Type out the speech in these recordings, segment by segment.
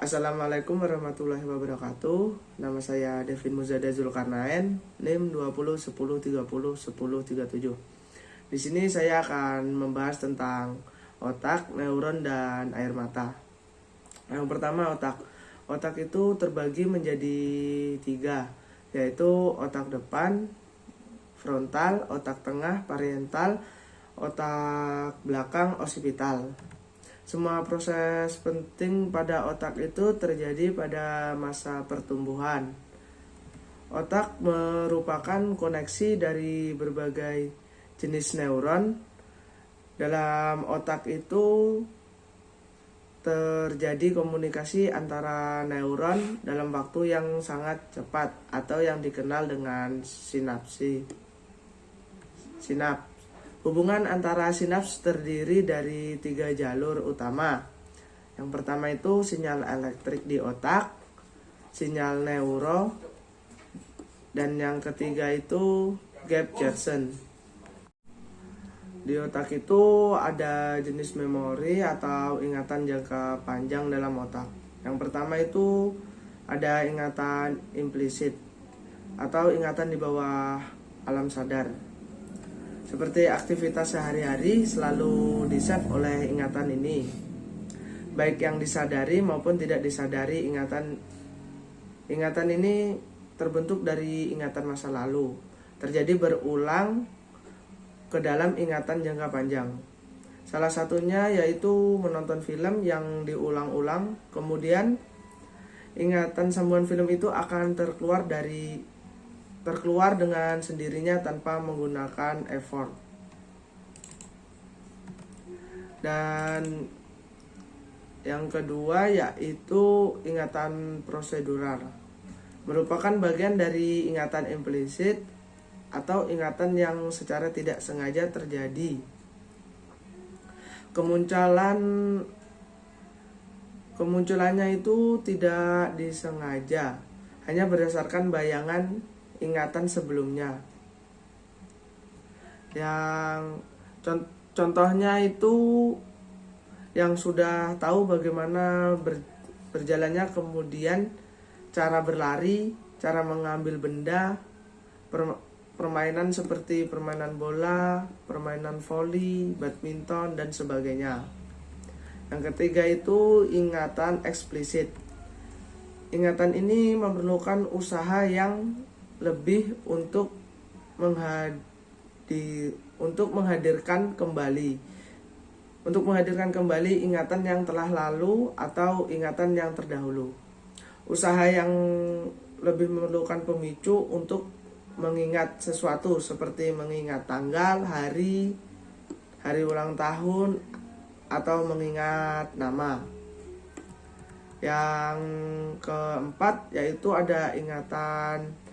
Assalamualaikum warahmatullahi wabarakatuh. Nama saya Devin Muzada Zulkarnain, NIM 2010301037. Di sini saya akan membahas tentang otak, neuron, dan air mata. Yang pertama, otak. Otak itu terbagi menjadi 3, yaitu otak depan, frontal, otak tengah, parietal, otak belakang, occipital. Semua proses penting pada otak itu terjadi pada masa pertumbuhan. Otak merupakan koneksi dari berbagai jenis neuron. Dalam otak itu terjadi komunikasi antara neuron dalam waktu yang sangat cepat atau yang dikenal dengan sinaps. Hubungan antara sinaps terdiri dari 3 jalur utama. Yang pertama itu sinyal elektrik di otak, sinyal neuro, dan yang ketiga itu gap junction. Di otak itu ada jenis memori atau ingatan jangka panjang dalam otak. Yang pertama itu ada ingatan implisit atau ingatan di bawah alam sadar. Seperti aktivitas sehari-hari selalu di-save oleh ingatan ini, baik yang disadari maupun tidak disadari. Ingatan ini terbentuk dari ingatan masa lalu, terjadi berulang ke dalam ingatan jangka panjang. Salah satunya yaitu menonton film yang diulang-ulang, kemudian ingatan sambungan film itu akan terkeluar dengan sendirinya tanpa menggunakan effort. Dan yang kedua yaitu ingatan prosedural, merupakan bagian dari ingatan implisit atau ingatan yang secara tidak sengaja terjadi. Kemunculannya itu tidak disengaja, hanya berdasarkan bayangan ingatan sebelumnya. Yang contohnya itu yang sudah tahu bagaimana berjalannya, kemudian cara berlari, cara mengambil benda, permainan seperti permainan bola, permainan voli, badminton, dan sebagainya. Yang ketiga itu ingatan eksplisit. Ingatan ini memerlukan usaha yang lebih untuk menghadirkan kembali ingatan yang telah lalu atau ingatan yang terdahulu. Usaha yang lebih memerlukan pemicu untuk mengingat sesuatu seperti mengingat tanggal, hari ulang tahun, atau mengingat nama. Yang keempat yaitu ada ingatan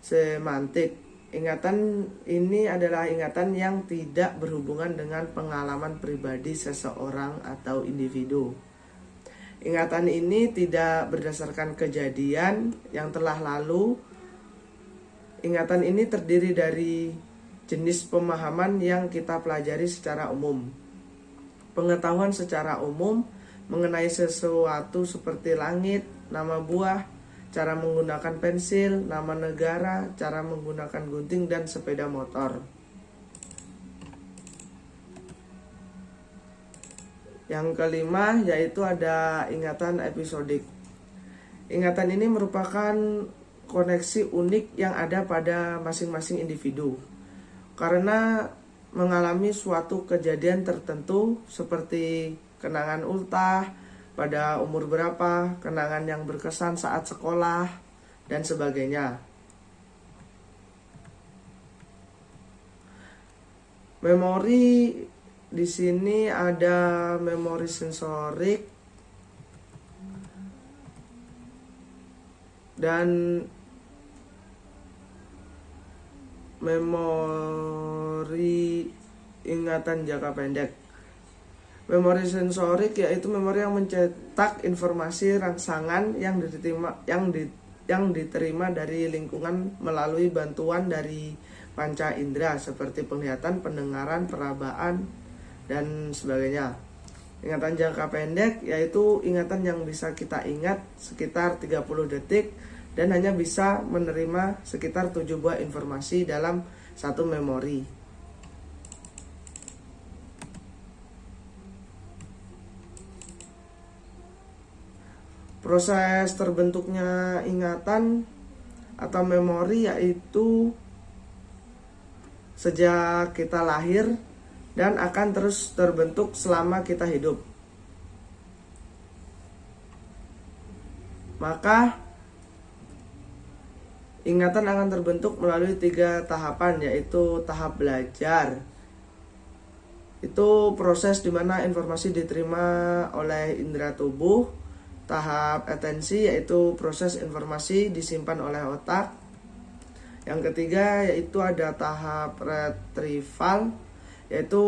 semantik. Ingatan ini adalah ingatan yang tidak berhubungan dengan pengalaman pribadi seseorang atau individu. Ingatan ini tidak berdasarkan kejadian yang telah lalu. Ingatan ini terdiri dari jenis pemahaman yang kita pelajari secara umum. Pengetahuan secara umum mengenai sesuatu seperti langit, nama buah, cara menggunakan pensil, nama negara, cara menggunakan gunting, dan sepeda motor. Yang kelima yaitu ada ingatan episodik. Ingatan ini merupakan koneksi unik yang ada pada masing-masing individu karena mengalami suatu kejadian tertentu seperti kenangan ultah pada umur berapa, kenangan yang berkesan saat sekolah, dan sebagainya. Memori di sini ada memori sensorik dan memori ingatan jangka pendek. Memori sensorik yaitu memori yang mencetak informasi rangsangan yang diterima dari lingkungan melalui bantuan dari panca indera seperti penglihatan, pendengaran, perabaan, dan sebagainya. Ingatan jangka pendek yaitu ingatan yang bisa kita ingat sekitar 30 detik dan hanya bisa menerima sekitar 7 buah informasi dalam satu memori. Proses terbentuknya ingatan atau memori yaitu sejak kita lahir dan akan terus terbentuk selama kita hidup. Maka ingatan akan terbentuk melalui 3 tahapan, yaitu tahap belajar. Itu proses di mana informasi diterima oleh indera tubuh. Tahap atensi yaitu proses informasi disimpan oleh otak. Yang ketiga yaitu ada tahap retrieval, yaitu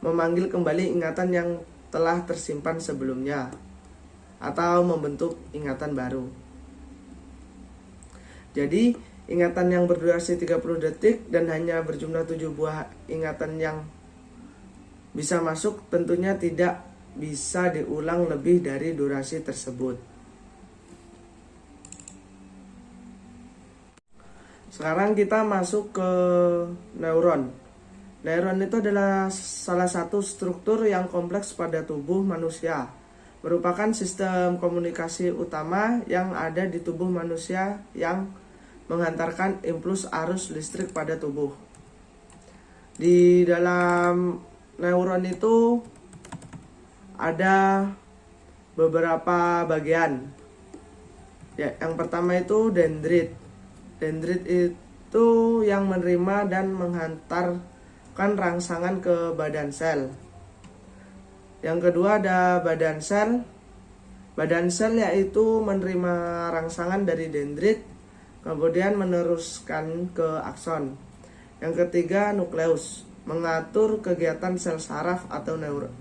memanggil kembali ingatan yang telah tersimpan sebelumnya atau membentuk ingatan baru. Jadi ingatan yang berdurasi 30 detik dan hanya berjumlah 7 buah ingatan yang bisa masuk tentunya tidak bisa diulang lebih dari durasi tersebut. Sekarang kita masuk ke neuron. Neuron itu adalah salah satu struktur yang kompleks pada tubuh manusia. Merupakan sistem komunikasi utama yang ada di tubuh manusia yang menghantarkan impuls arus listrik pada tubuh. Di dalam neuron itu ada beberapa bagian. Ya, yang pertama itu dendrit. Dendrit itu yang menerima dan menghantarkan rangsangan ke badan sel. Yang kedua ada badan sel. Badan sel yaitu menerima rangsangan dari dendrit, kemudian meneruskan ke akson. Yang ketiga nukleus, mengatur kegiatan sel saraf atau neuron.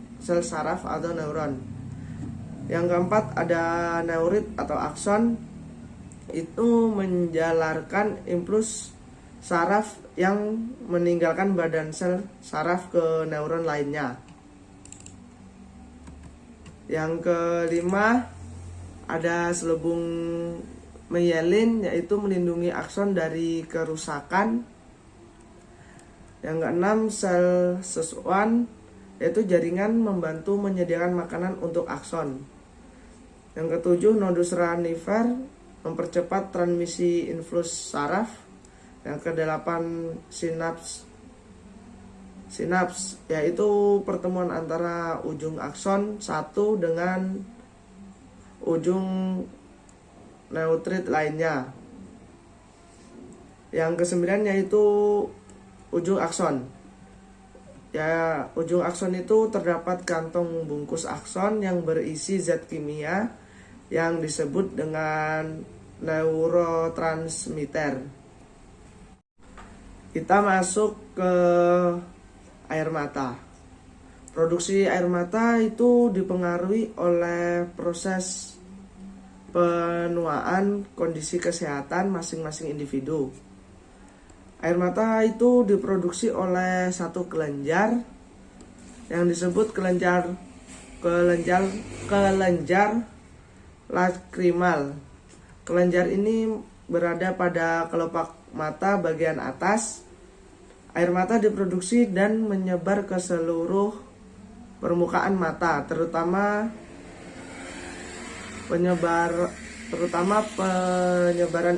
Yang keempat ada neurit atau akson, itu menjalarkan impuls saraf yang meninggalkan badan sel saraf ke neuron lainnya. Yang kelima ada selubung myelin, yaitu melindungi akson dari kerusakan. Yang keenam sel sesuan, yaitu jaringan membantu menyediakan makanan untuk akson. Yang ketujuh nodus ranifer, mempercepat transmisi influx saraf. Yang kedelapan sinaps, yaitu pertemuan antara ujung akson 1 dengan ujung neutrit lainnya. Yang kesembilan yaitu ujung akson. Ya, ujung akson itu terdapat kantong bungkus akson yang berisi zat kimia yang disebut dengan neurotransmitter. Kita masuk ke air mata. Produksi air mata itu dipengaruhi oleh proses penuaan kondisi kesehatan masing-masing individu. Air mata itu diproduksi oleh satu kelenjar yang disebut kelenjar lakrimal. Kelenjar ini berada pada kelopak mata bagian atas. Air mata diproduksi dan menyebar ke seluruh permukaan mata, terutama penyebaran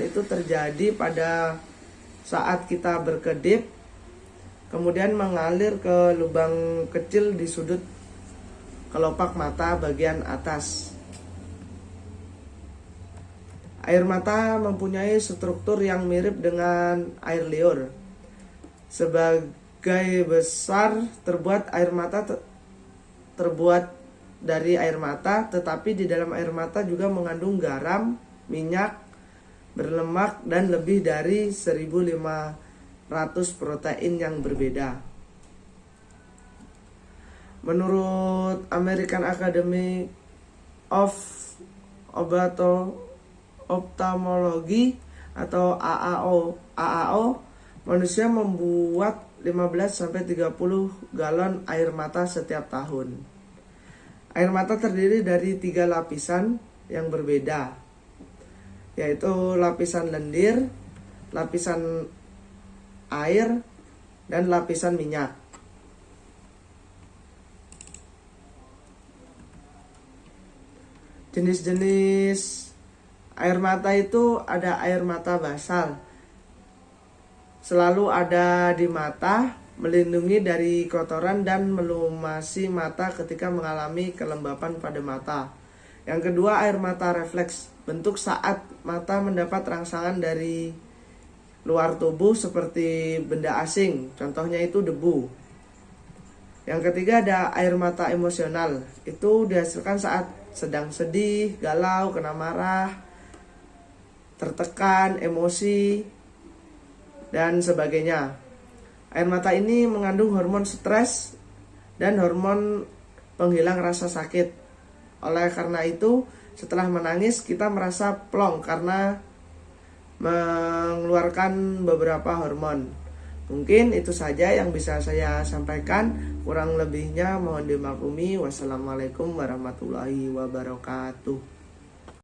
itu terjadi pada saat kita berkedip, kemudian mengalir ke lubang kecil di sudut kelopak mata bagian atas. Air mata mempunyai struktur yang mirip dengan air liur. Sebagai besar air mata terbuat dari air mata, tetapi di dalam air mata juga mengandung garam, minyak, berlemak, dan lebih dari 1.500 protein yang berbeda. Menurut American Academy of Ophthalmology atau AAO, manusia membuat 15-30 galon air mata setiap tahun. Air mata terdiri dari 3 lapisan yang berbeda, yaitu lapisan lendir, lapisan air, dan lapisan minyak. Jenis-jenis air mata itu ada air mata basal, selalu ada di mata, melindungi dari kotoran dan melumasi mata ketika mengalami kelembapan pada mata. Yang kedua, air mata refleks, bentuk saat mata mendapat rangsangan dari luar tubuh seperti benda asing, contohnya itu debu. Yang ketiga ada air mata emosional, itu dihasilkan saat sedang sedih, galau, kena marah, tertekan, emosi, dan sebagainya. Air mata ini mengandung hormon stres dan hormon penghilang rasa sakit. Oleh karena itu, setelah menangis kita merasa plong karena mengeluarkan beberapa hormon. Mungkin itu saja yang bisa saya sampaikan. Kurang lebihnya mohon dimaklumi. Wassalamualaikum warahmatullahi wabarakatuh.